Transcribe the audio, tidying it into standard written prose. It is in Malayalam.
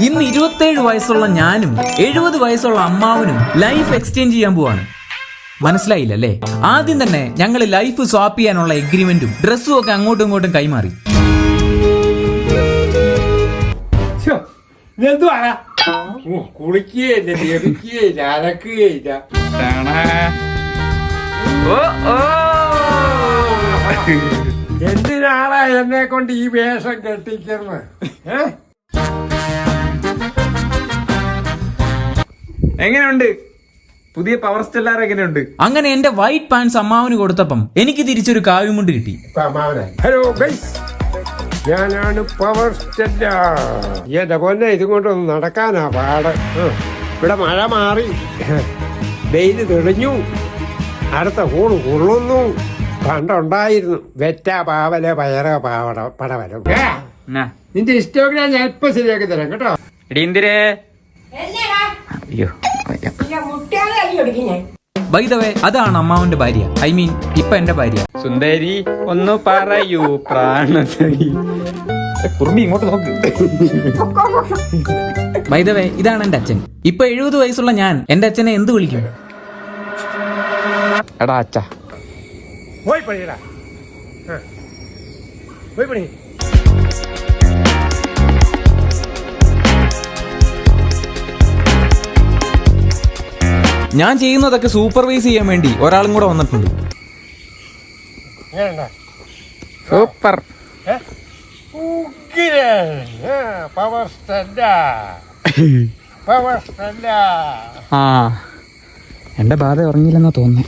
ഇന്ന് 27 വയസ്സുള്ള ഞാനും 70 വയസ്സുള്ള അമ്മാവനും ലൈഫ് എക്സ്ചേഞ്ച് ചെയ്യാൻ പോവാണ്. മനസ്സിലായില്ലല്ലേ? ആദ്യം തന്നെ ഞങ്ങൾ ലൈഫ് സ്വാപ്പ് ചെയ്യാനുള്ള എഗ്രിമെന്റും ഡ്രസ്സും ഒക്കെ അങ്ങോട്ടും ഇങ്ങോട്ടും കൈമാറി. എന്തിനാളാ എന്നെ കൊണ്ട് ഈ വേഷം കെട്ടിക്കുന്നത്? എങ്ങനെയുണ്ട് പുതിയ പവർ സ്റ്റെല്ലാർ? എങ്ങനെയുണ്ട്? അങ്ങനെ എന്റെ വൈറ്റ് പാൻസ് അമ്മാവന് കൊടുത്തപ്പം എനിക്ക് തിരിച്ചൊരു കാവ്യമുണ്ട് കിട്ടി. ഹലോ ഗൈസ്, ഞാനാണ് പവർ സ്റ്റെല്ലാർ. എന്റെ പൊന്നെ, ഇതും കൊണ്ടൊന്ന് നടക്കാനാ പാട്. ഇവിടെ മഴ മാറി, വെയില് തെളിഞ്ഞു, അടുത്ത കൂണ് കൊള്ളുന്നു. പണ്ടുണ്ടായിരുന്നു വെറ്റ പാവല പയറ പാവട പടവലം. നിന്റെ ഇൻസ്റ്റാഗ്രാം ഞാൻ ഇപ്പൊ ശരിയാക്കി തരാം കേട്ടോ. ബൈ ദ വേ, അതാണ് അമ്മാവന്റെ ഭാര്യ. ഐ മീൻ ഇപ്പൊ എന്റെ ഭാര്യ. സുന്ദരി ഒന്ന് പറയൂ പ്രാണസരി. ഇങ്ങോട്ട് നോക്ക്. ബൈ ദ വേ, ഇതാണ് എന്റെ അച്ഛൻ. ഇപ്പൊ 70 വയസ്സുള്ള ഞാൻ എന്റെ അച്ഛനെ എന്ത് വിളിക്കും? എടാ അച്ഛ. പോയി പണിയടാ, പോയി പണി. ഞാൻ ചെയ്യുന്നതൊക്കെ സൂപ്പർവൈസ് ചെയ്യാൻ വേണ്ടി ഒരാളും കൂടെ വന്നിട്ടുണ്ട്. Super. Power stellar, power stellar. ആ, എന്റെ ബാധ ഉറങ്ങിയില്ലെന്നാ തോന്നുന്നു.